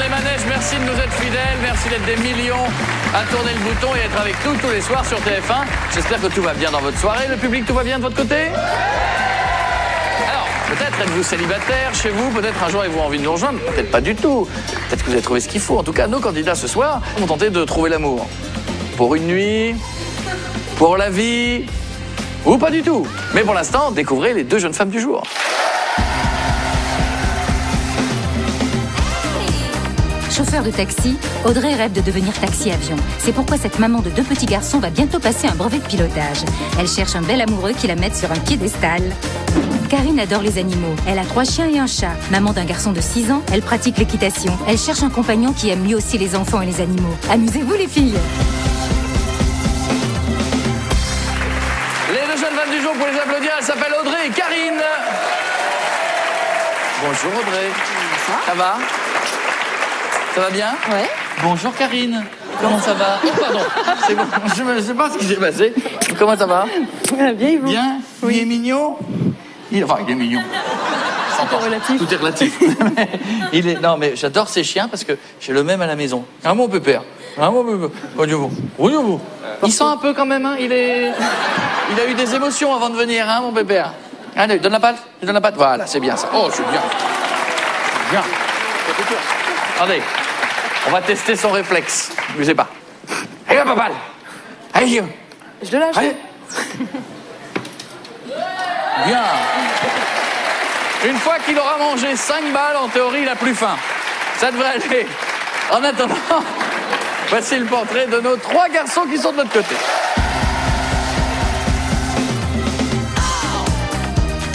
les manèges, merci de nous être fidèles, merci d'être des millions à tourner le bouton et être avec nous tous les soirs sur TF1. J'espère que tout va bien dans votre soirée. Le public, tout va bien de votre côté? Alors, peut-être êtes-vous célibataire chez vous, peut-être un jour avez-vous envie de nous rejoindre, peut-être pas du tout. Peut-être que vous avez trouvé ce qu'il faut. En tout cas, nos candidats ce soir vont tenter de trouver l'amour. Pour une nuit, pour la vie, ou pas du tout. Mais pour l'instant, découvrez les deux jeunes femmes du jour. Chauffeur de taxi, Audrey rêve de devenir taxi-avion. C'est pourquoi cette maman de 2 petits garçons va bientôt passer un brevet de pilotage. Elle cherche un bel amoureux qui la mette sur un piédestal. Karine adore les animaux. Elle a 3 chiens et un chat. Maman d'un garçon de 6 ans, elle pratique l'équitation. Elle cherche un compagnon qui aime lui aussi les enfants et les animaux. Amusez-vous les filles! Les deux jeunes femmes du jour, pour les applaudir, elles s'appellent Audrey et Karine. Bonjour Audrey. Ça va? Ça va bien? Ouais. Bonjour Karine. Comment ça va? Oh pardon, c'est bon, je ne sais pas ce qui s'est passé. Comment ça va? Bien et vous? Bien? Oui. Il est mignon? Enfin, il est mignon. Tout est relatif. Tout est relatif. Non, mais j'adore ces chiens parce que j'ai le même à la maison. Un mon pépère. Un mon pépère. Voyez-vous. Il sent un peu quand même, hein. Il a eu des émotions avant de venir, hein, mon pépère. Allez, donne la patte. Voilà, c'est bien ça. Oh, c'est bien. Bien. Attendez, on va tester son réflexe. Ne bougez pas. Allez, papa. Allez, Je le lâche. allez. Bien. Une fois qu'il aura mangé 5 balles, en théorie, il a plus faim. Ça devrait aller. En attendant, voici le portrait de nos 3 garçons qui sont de notre côté.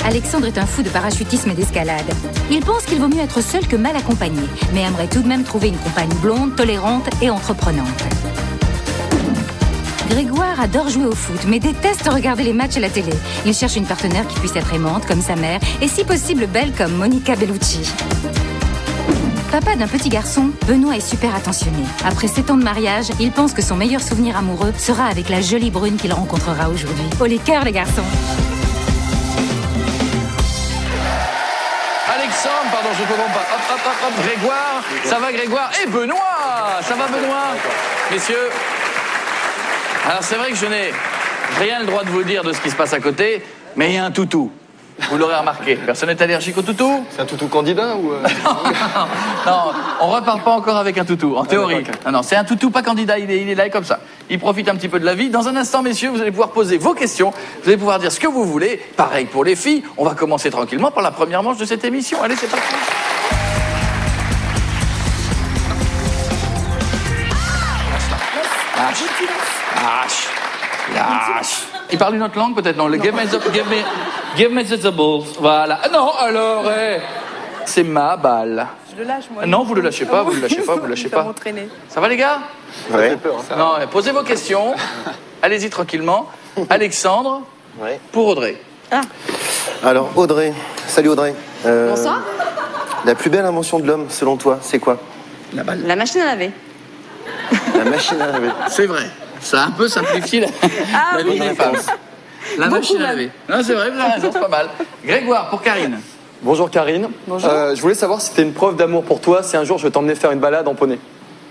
Alexandre est un fou de parachutisme et d'escalade. Il pense qu'il vaut mieux être seul que mal accompagné, mais aimerait tout de même trouver une compagne blonde, tolérante et entreprenante. Grégoire adore jouer au foot, mais déteste regarder les matchs à la télé. Il cherche une partenaire qui puisse être aimante comme sa mère, et si possible belle comme Monica Bellucci. Papa d'un petit garçon, Benoît est super attentionné. Après 7 ans de mariage, il pense que son meilleur souvenir amoureux sera avec la jolie brune qu'il rencontrera aujourd'hui. Oh les cœurs les garçons! Alexandre, pardon, je ne comprends pas. Hop. Grégoire, ça va Grégoire? Et Benoît, ça va Benoît? Messieurs, alors c'est vrai que je n'ai rien le droit de vous dire de ce qui se passe à côté, mais il y a un toutou. Vous l'aurez remarqué. Personne n'est allergique au toutou? C'est un toutou candidat ou Non, on repart pas encore avec un toutou, en théorie. Non, c'est un toutou pas candidat, il est là comme ça. Il profite un petit peu de la vie. Dans un instant, messieurs, vous allez pouvoir poser vos questions. Vous allez pouvoir dire ce que vous voulez. Pareil pour les filles. On va commencer tranquillement par la première manche de cette émission. Allez, c'est parti. Lâche. Il parle une autre langue peut-être? Non, le give me the balls. Voilà. Non, alors, c'est ma balle. Je le lâche, moi. Non, vous le lâchez pas, vous le lâchez pas. M'entraîner. Ça va les gars? Ouais. Non, posez vos questions. Allez-y tranquillement. Alexandre, pour Audrey. Ah. Alors Audrey, salut Audrey. Bonsoir. La plus belle invention de l'homme, selon toi, c'est quoi? La balle. La machine à laver. La machine à laver. C'est vrai. Ça a un peu simplifié la vie des femmes. La machine à laver. Non, c'est vrai, vous avez raison, c'est pas mal. Grégoire, pour Karine. Bonjour Karine. Bonjour. Je voulais savoir si c'était une preuve d'amour pour toi si un jour je t'emmenais faire une balade en poney.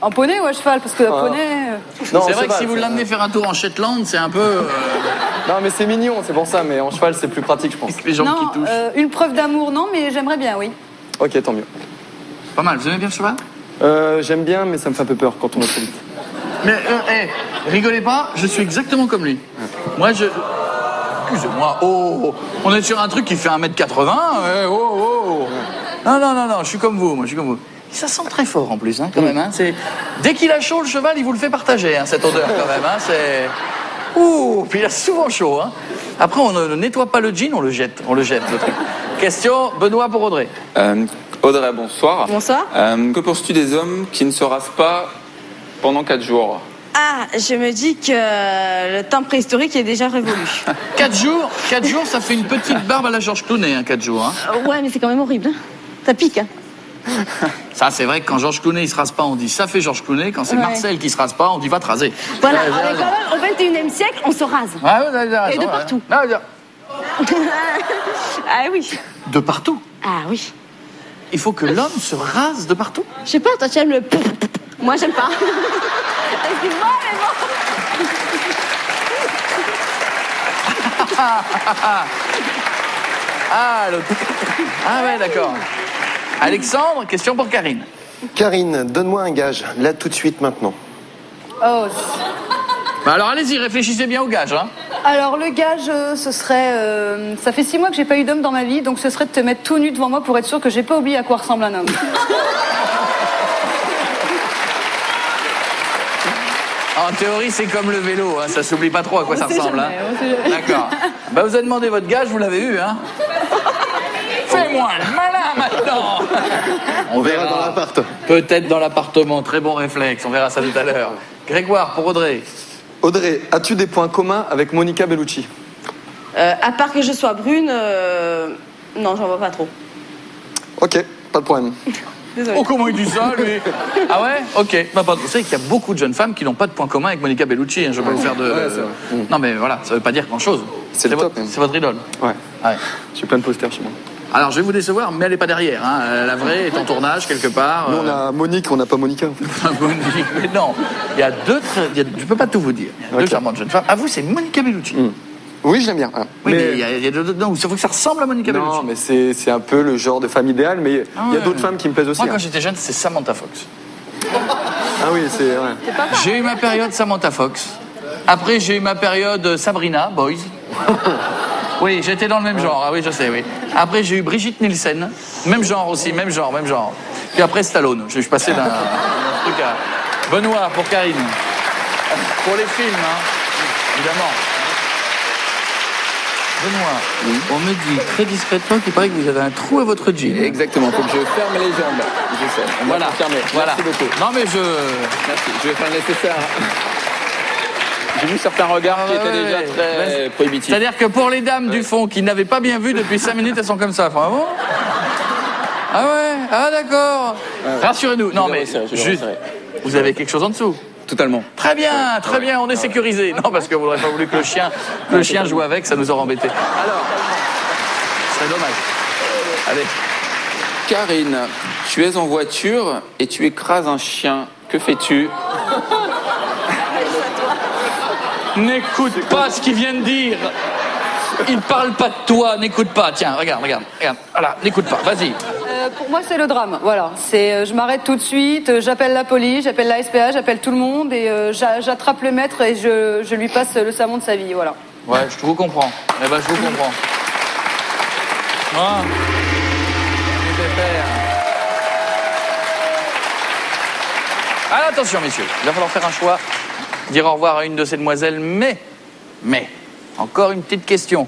En poney ou à cheval? Parce que la poney... Non, C'est vrai que cheval, si vous l'amenez faire un tour en Shetland, c'est un peu Non mais c'est mignon, c'est pour ça, mais en cheval c'est plus pratique je pense. les jambes Non, qui touchent. une preuve d'amour, non, mais j'aimerais bien, oui. Ok, tant mieux. Pas mal, vous aimez bien le cheval? J'aime bien, mais ça me fait un peu peur quand on va trop vite. Mais, rigolez pas, je suis exactement comme lui. Moi, Excusez-moi, on est sur un truc qui fait 1m80, Non, je suis comme vous, Ça sent très fort en plus, hein, quand même. Hein, dès qu'il a chaud, le cheval, il vous le fait partager, hein, cette odeur quand même. Hein, puis il a souvent chaud. Hein. Après, on ne nettoie pas le jean, on le jette, le truc. Question, Benoît pour Audrey. Audrey, bonsoir. Bonsoir. Que penses-tu des hommes qui ne se rasent pas pendant 4 jours? Ah, je me dis que le temps préhistorique est déjà révolu. 4 jours, ça fait une petite barbe à la Georges Clooney, hein, 4 jours. Hein. Ouais, mais c'est quand même horrible. Hein. Ça pique. Hein. Ça, c'est vrai que quand Georges Clooney il se rase pas, on dit ça fait Georges Clooney. Quand c'est Marcel qui se rase pas, on dit va te raser. Voilà, on est quand même au 21e siècle, on se rase. Ah, vous avez raison, Et de partout. Ouais. Ah oui. De partout. Ah oui. il faut que l'homme se rase de partout. Je sais pas, toi tu aimes le... Moi j'aime pas. Excuse-moi, mais bon. Ah, ouais, d'accord. Alexandre, question pour Karine. Karine, donne-moi un gage, là tout de suite, maintenant. Oh. Bah alors allez-y, réfléchissez bien au gage. Hein. Alors le gage, ce serait... ça fait 6 mois que j'ai pas eu d'homme dans ma vie, donc ce serait de te mettre tout nu devant moi pour être sûr que j'ai pas oublié à quoi ressemble un homme. En théorie, c'est comme le vélo, hein, ça s'oublie pas trop à quoi ça ressemble. Hein. D'accord. Bah vous avez demandé votre gage, vous l'avez eu. Hein. Fais-moi le malin maintenant. On verra dans l'appart. Peut-être dans l'appartement, très bon réflexe, on verra ça tout à l'heure. Grégoire, pour Audrey. Audrey, as-tu des points communs avec Monica Bellucci? À part que je sois brune, non, j'en vois pas trop. Ok, pas de problème. Désolée. Oh, comment il dit ça, lui? Ah ouais? Ok. Bah, vous savez qu'il y a beaucoup de jeunes femmes qui n'ont pas de point commun avec Monica Bellucci. Hein. Je vais pas vous faire de... Ouais, c'est vrai. Non, mais voilà, ça veut pas dire grand-chose. C'est le top, votre, même. c'est votre idole. Ouais. Ouais. J'ai plein de posters chez moi. Alors, je vais vous décevoir, mais elle n'est pas derrière. Hein. La vraie est en tournage quelque part. Nous, on a Monique, on n'a pas Monica, en fait. Monique, mais non. Il y a deux... je peux pas tout vous dire. Il y a deux charmantes jeunes femmes. Ah, vous, c'est Monica Bellucci. Oui, je l'aime bien. Hein. Oui, mais il y a deux... Non, il faut que ça ressemble à Monica Bellucci. Non, mais c'est un peu le genre de femme idéale, mais il y a d'autres femmes qui me plaisent aussi. Moi, quand hein. j'étais jeune, c'est Samantha Fox. Ah oui, c'est... Ouais. J'ai eu ma période Samantha Fox. Après, j'ai eu ma période Sabrina, Boys. Oui, j'étais dans le même genre. Ah oui, je sais, oui. Après, j'ai eu Brigitte Nielsen. Même genre aussi, même genre. Puis après, Stallone. Je suis passé d'un truc à... Benoît, pour Karine. Pour les films, hein, évidemment. Benoît, on me dit très discrètement qu'il paraît que vous avez un trou à votre jean. Exactement, faut que je ferme les jambes. Je sais. On va confirmer. Voilà. Merci beaucoup. Non, mais je... Merci. Je vais faire le nécessaire. J'ai vu certains regards qui étaient déjà très prohibitifs. C'est-à-dire que pour les dames du fond qui n'avaient pas bien vu depuis 5 minutes, elles sont comme ça. Enfin, bon. Ah ouais. Ah d'accord. Rassurez-nous. Non mais juste, vous avez quelque chose en dessous. Totalement. Très bien, très bien, on est sécurisé. Non, parce que vous n'aurez pas voulu que le chien joue avec, ça nous aurait embêté. Alors, c'est dommage. Allez. Karine, tu es en voiture et tu écrases un chien. Que fais-tu? N'écoute pas ce qu'il vient de dire. Il parle pas de toi, n'écoute pas. Tiens, regarde. Voilà, n'écoute pas, vas-y. Pour moi, c'est le drame. Voilà. Je m'arrête tout de suite, j'appelle la police, j'appelle la SPA, j'appelle tout le monde et j'attrape le maître et je lui passe le sermon de sa vie. Voilà. Ouais, je vous comprends. Eh ben, je vous comprends. Ah. Alors, attention, messieurs. Il va falloir faire un choix. Dire au revoir à une de ces demoiselles, mais, encore une petite question.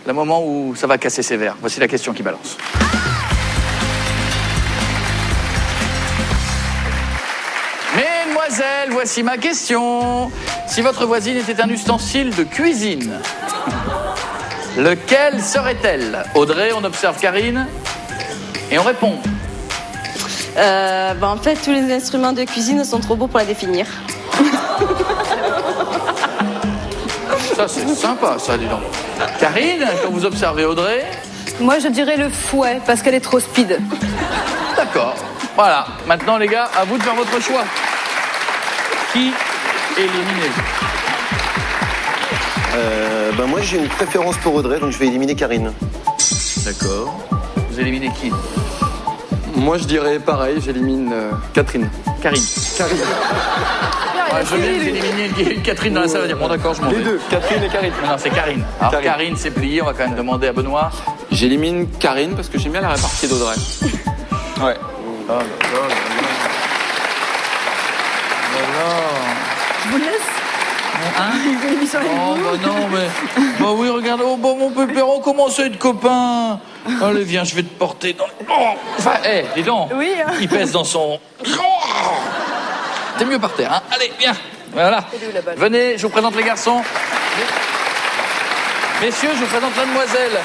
Le moment où ça va casser sévère. Voici la question qui balance. Mesdemoiselles, voici ma question. Si votre voisine était un ustensile de cuisine, lequel serait-elle? Audrey, on observe Karine et on répond. En fait, tous les instruments de cuisine sont trop beaux pour la définir. Ça, c'est sympa, ça, dis donc. Karine, quand vous observez Audrey? Moi, je dirais le fouet parce qu'elle est trop speed. D'accord. Voilà. Maintenant, les gars, à vous de faire votre choix. Qui éliminer? Moi, j'ai une préférence pour Audrey, donc je vais éliminer Karine. D'accord. Vous éliminez qui? Moi, je dirais pareil, j'élimine Catherine. Karine. Je viens d'éliminer Catherine dans la salle. Bon, d'accord, je m'en vais. Les deux, Catherine et Karine. Non, c'est Karine. Alors, Karine, c'est plié. On va quand même demander à Benoît. J'élimine Karine parce que j'aime bien la répartie d'Audrey. Ouais. Je vous laisse. Hein? Oh, bah non, mais... Bah oui, regarde. Oh, bah mon pépéron, comment ça être copain? Allez, viens, je vais te porter dans... Oh, enfin, dis donc. Oui. Hein. Il pèse dans son... T'es mieux par terre, hein? Allez, viens. Voilà. Venez, je vous présente les garçons. Messieurs, je vous présente la demoiselle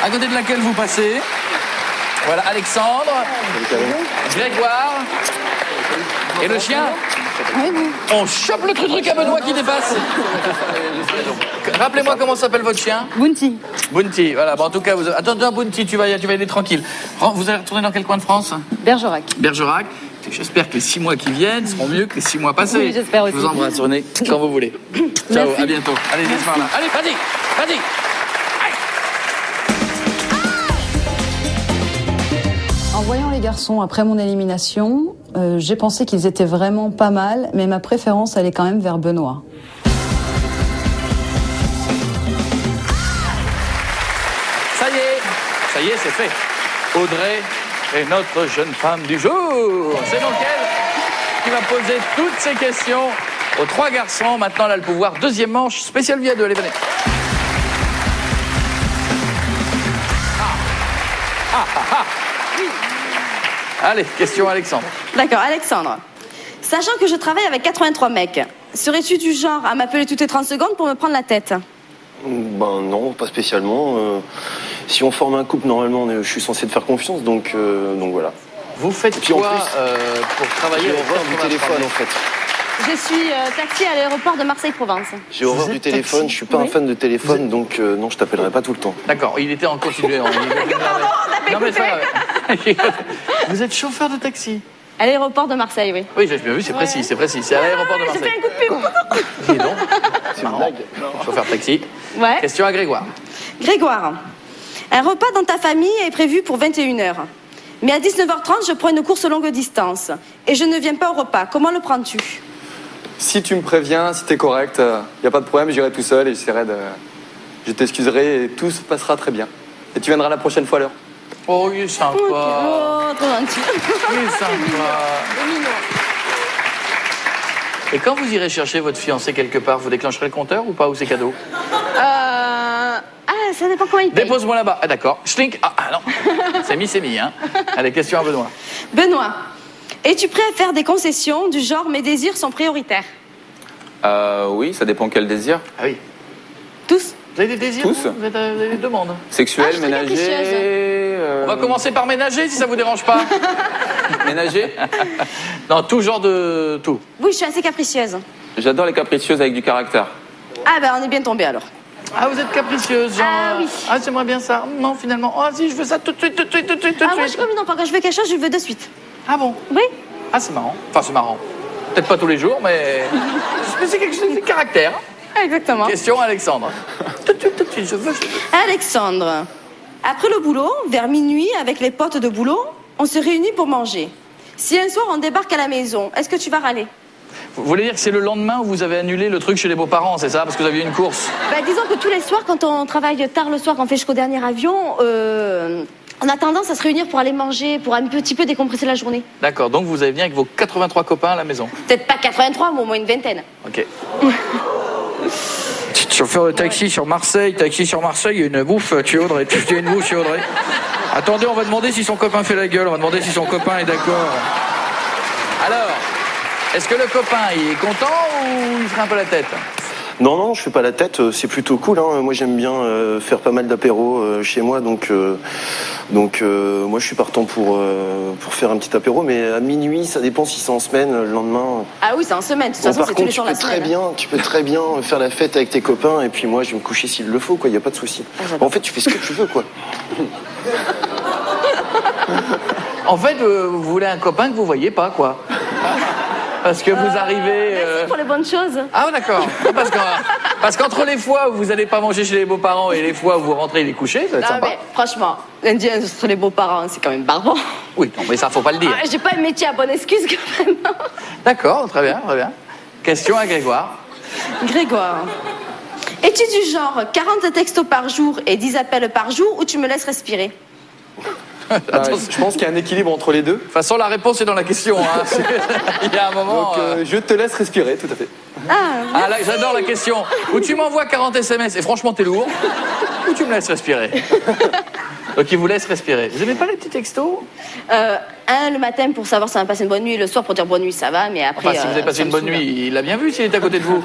à côté de laquelle vous passez. Voilà, Alexandre, Grégoire et le chien. On chope le truc à Benoît qui dépasse. Rappelez-moi comment s'appelle votre chien. Bounty. Bounty, voilà. Bon, en tout cas, attends, Bounty, tu vas y aller tranquille. Vous allez retourner dans quel coin de France? Bergerac. Bergerac. J'espère que les 6 mois qui viennent seront mieux que les 6 mois passés. Oui, j'espère aussi. Je vous embrasse, René, quand vous voulez. Ciao, à bientôt. Allez, laisse-moi là. Allez, vas-y. En voyant les garçons après mon élimination, j'ai pensé qu'ils étaient vraiment pas mal, mais ma préférence allait quand même vers Benoît. Ça y est, c'est fait. Audrey est notre jeune femme du jour. C'est donc elle qui va poser toutes ces questions aux 3 garçons. Maintenant, elle a le pouvoir. Deuxième manche, spécial via 2. Allez, venez. Allez, question Alexandre. D'accord, Alexandre. Sachant que je travaille avec 83 mecs, serais-tu du genre à m'appeler toutes les 30 secondes pour me prendre la tête? Ben non, pas spécialement. Si on forme un couple, normalement, je suis censé te faire confiance, donc voilà. Vous faites puis, quoi en plus, pour travailler J'ai avec horreur du 83 téléphone, mecs en fait. Je suis taxi à l'aéroport de Marseille-Provence. J'ai horreur Vous du êtes téléphone, taxi? je suis pas un fan de téléphone, donc non, je t'appellerai pas tout le temps. D'accord, il était en continué. Non, mais ça va. Vous êtes chauffeur de taxi? À l'aéroport de Marseille, oui. Oui, j'ai bien vu, c'est précis. C'est à l'aéroport de J'ai Marseille. fait un coup de pub. Dis donc. C'est une blague. Chauffeur taxi. Ouais. Question à Grégoire. Grégoire, un repas dans ta famille est prévu pour 21h. Mais à 19h30, je prends une course longue distance. Et je ne viens pas au repas. Comment le prends-tu? Si tu me préviens, si t'es correct, y a pas de problème, j'irai tout seul et j'essaierai de... Je t'excuserai et tout se passera très bien. Et tu viendras la prochaine fois à l'heure. Oh, il est sympa. Oh, trop gentil. Il est sympa. Et quand vous irez chercher votre fiancé quelque part, vous déclencherez le compteur ou pas? Ou c'est cadeau? Ah, ça dépend comment il paye. Dépose-moi là-bas. Ah, d'accord. Schlink. Ah, non. C'est mis, hein. Allez, question à Benoît. Benoît, es-tu prêt à faire des concessions du genre mes désirs sont prioritaires? Oui, ça dépend quel désir. Ah oui. Tous? Vous avez des désirs? Tous. Vous avez des demandes? Sexuel, Ah, je suis très ménager... On va commencer par ménager, si ça vous dérange pas. Ménager. Non, tout genre de tout. Oui, je suis assez capricieuse. J'adore les capricieuses avec du caractère. Ah ben, on est bien tombé alors. Ah, vous êtes capricieuse, genre... Ah, oui. Ah, j'aimerais bien ça. Non, finalement. Ah, si, je veux ça tout de suite. Ah, moi, je suis comme une enfant. Quand je veux quelque chose, je le veux de suite. Ah bon? Oui? Ah, c'est marrant. Enfin, c'est marrant. Peut-être pas tous les jours, mais c'est quelque chose de caractère. Exactement. Question Alexandre. Tout de suite, je veux. Alexandre, après le boulot, vers minuit, avec les potes de boulot, on se réunit pour manger. Si un soir on débarque à la maison, est-ce que tu vas râler? Vous voulez dire que c'est le lendemain où vous avez annulé le truc chez les beaux-parents, c'est ça? Parce que vous aviez une course? Ben, disons que tous les soirs, quand on travaille tard le soir, qu'on fait jusqu'au dernier avion, on a tendance à se réunir pour aller manger, pour un petit peu décompresser la journée. D'accord, donc vous avez bien avec vos 83 copains à la maison. Peut-être pas 83, mais au moins une vingtaine. Ok. Chauffeur de taxi sur Marseille, il y a une bouffe, tu Audrey, il y a une bouffe chez Audrey. Attendez, on va demander si son copain fait la gueule, on va demander si son copain est d'accord. Alors, est-ce que le copain, il est content ou il ferait un peu la tête? Non, je fais pas la tête, c'est plutôt cool. Hein. Moi, j'aime bien faire pas mal d'apéros chez moi, donc moi, je suis partant pour faire un petit apéro, mais à minuit, ça dépend si c'est en semaine, le lendemain. Ah oui, c'est en semaine. De toute Bon, façon, par c'est tous contre, les jours la semaine. tu peux très bien faire la fête avec tes copains, et puis moi, je vais me coucher s'il le faut, quoi. Y a pas de souci. En fait, tu fais ce que tu veux, quoi. En fait, vous voulez un copain que vous voyez pas, quoi. Parce que vous arrivez... Merci pour les bonnes choses. Ah d'accord. Parce qu'entre les fois où vous n'allez pas manger chez les beaux-parents et les fois où vous rentrez les coucher, ça va être Non, sympa. mais franchement, lundi entre les beaux-parents, c'est quand même barbant. Oui, non, mais ça, faut pas le dire. Ah, j'ai pas un métier à bonne excuse, quand même. D'accord, très bien. Question à Grégoire. Grégoire, es-tu du genre 40 textos par jour et 10 appels par jour ou tu me laisses respirer? Je pense qu'il y a un équilibre entre les deux. De toute façon, la réponse est dans la question. Hein. Il y a un moment... Donc je te laisse respirer, tout à fait. Ah là, j'adore la question. Ou tu m'envoies 40 SMS et franchement, t'es lourd, ou tu me laisses respirer. Donc il vous laisse respirer. Vous aimez pas les petits textos? Un le matin pour savoir si on a passé une bonne nuit, le soir pour dire bonne nuit, ça va, mais après... Enfin, si vous avez passé ça une me bonne saoule. nuit, il l'a bien vu s'il est à côté de vous.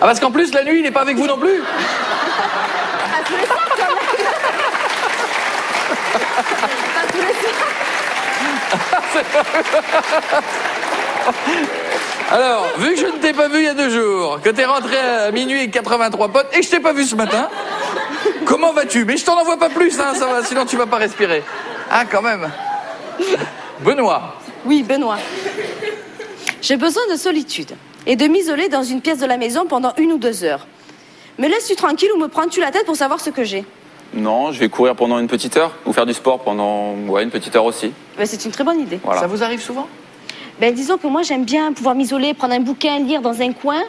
Ah, parce qu'en plus, la nuit, il n'est pas avec vous non plus. À tous les soirs, quand même. Pas tous les soirs. Alors, vu que je ne t'ai pas vu il y a 2 jours, que t'es rentré à minuit avec 83 potes et que je t'ai pas vu ce matin, comment vas-tu? Mais je t'en envoie pas plus, hein, ça va, sinon tu vas pas respirer. Ah, quand même. Benoît. Oui, Benoît. J'ai besoin de solitude et de m'isoler dans une pièce de la maison pendant 1 ou 2 heures. Me laisses-tu tranquille ou me prends-tu la tête pour savoir ce que j'ai? Non, je vais courir pendant une petite heure ou faire du sport pendant une petite heure aussi. Ben, c'est une très bonne idée. Voilà. Ça vous arrive souvent? Ben, disons que moi, j'aime bien pouvoir m'isoler, prendre un bouquin, lire dans un coin,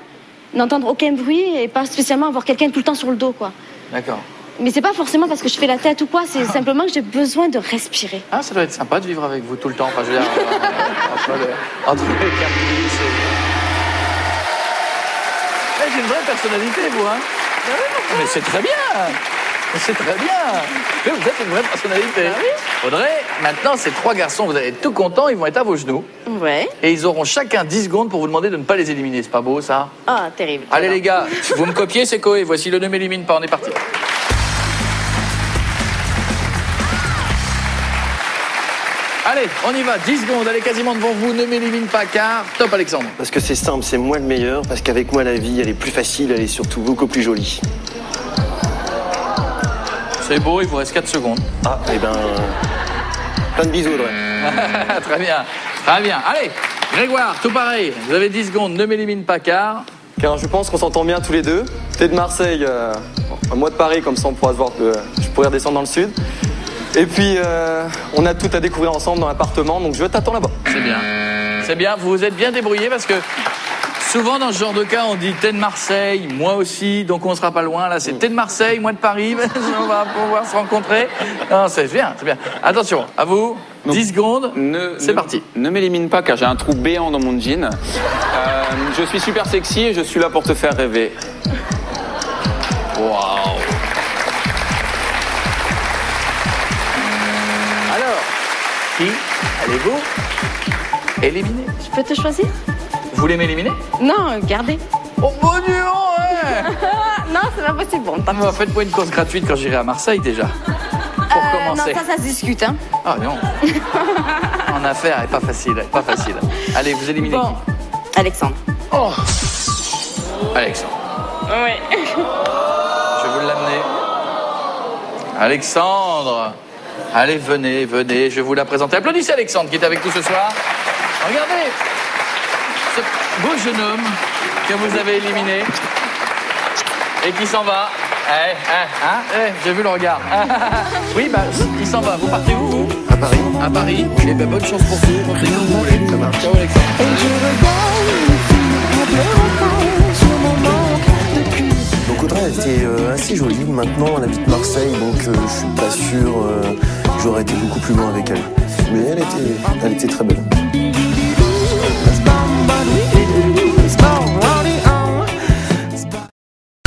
n'entendre aucun bruit et pas spécialement avoir quelqu'un tout le temps sur le dos, quoi. D'accord. Mais c'est pas forcément parce que je fais la tête ou quoi, c'est simplement que j'ai besoin de respirer. Ah, ça doit être sympa de vivre avec vous tout le temps. Enfin, je veux dire, entre les caprices et... J'ai une vraie personnalité, vous, hein? Mais c'est très bien. C'est très bien. Mais vous êtes une vraie personnalité. Ah oui. Audrey, maintenant, ces 3 garçons, vous allez être tout contents, ils vont être à vos genoux. Ouais. Et ils auront chacun 10 secondes pour vous demander de ne pas les éliminer. C'est pas beau, ça? Ah, terrible. Allez, les gars, vous me copiez, c'est Coé. Voici le ne m'élimine pas, on est parti. Allez, on y va, 10 secondes, elle est quasiment devant vous, ne m'élimine pas car... Top Alexandre. Parce que c'est simple, c'est moi le meilleur, parce qu'avec moi la vie elle est plus facile, elle est surtout beaucoup plus jolie. C'est beau, il vous reste 4 secondes. Ah, et ben... plein de bisous, Audrey. Très bien, très bien. Allez, Grégoire, tout pareil, vous avez 10 secondes, ne m'élimine pas car... Car je pense qu'on s'entend bien tous les deux. T'es de Marseille, moi de Paris, comme ça on pourra se voir, je pourrais redescendre dans le sud. Et puis, on a tout à découvrir ensemble dans l'appartement, donc je t'attends là-bas. C'est bien. C'est bien, vous vous êtes bien débrouillés parce que souvent dans ce genre de cas, on dit t'es de Marseille, moi aussi, donc on sera pas loin. Là, c'est t'es de Marseille, moi de Paris, on va pouvoir se rencontrer. Non, c'est bien, c'est bien. Attention, à vous, Donc, 10 secondes, c'est parti. Ne m'élimine pas car j'ai un trou béant dans mon jean. Je suis super sexy et je suis là pour te faire rêver. Waouh. Alors, qui allez-vous éliminer? Je peux te choisir? Vous voulez m'éliminer? Non, gardez. Oh mon Dieu, ouais. Non, c'est pas possible. Bon, tant pis. Faites-moi une course gratuite quand j'irai à Marseille déjà. Pour commencer. Non, ça se discute, hein. Ah non. En affaires, elle est pas facile, elle est pas facile. Allez, vous éliminez Bon, Alexandre. qui? Oh. Alexandre. Oui. Je vais vous l'amener. Alexandre. Allez, venez, venez, je vais vous la présenter. Applaudissez Alexandre qui est avec nous ce soir. Regardez ce beau jeune homme que vous avez éliminé et qui s'en va. J'ai vu le regard. Oui, bah, il s'en va. Vous partez où, vous? À Paris. À Paris. Eh bien, bonne chance pour vous. Rentrez quand vous voulez. Ça marche. Ciao, Alexandre. Donc Audrey elle était assez jolie, maintenant elle habite Marseille, donc je suis pas sûr que j'aurais été beaucoup plus loin avec elle.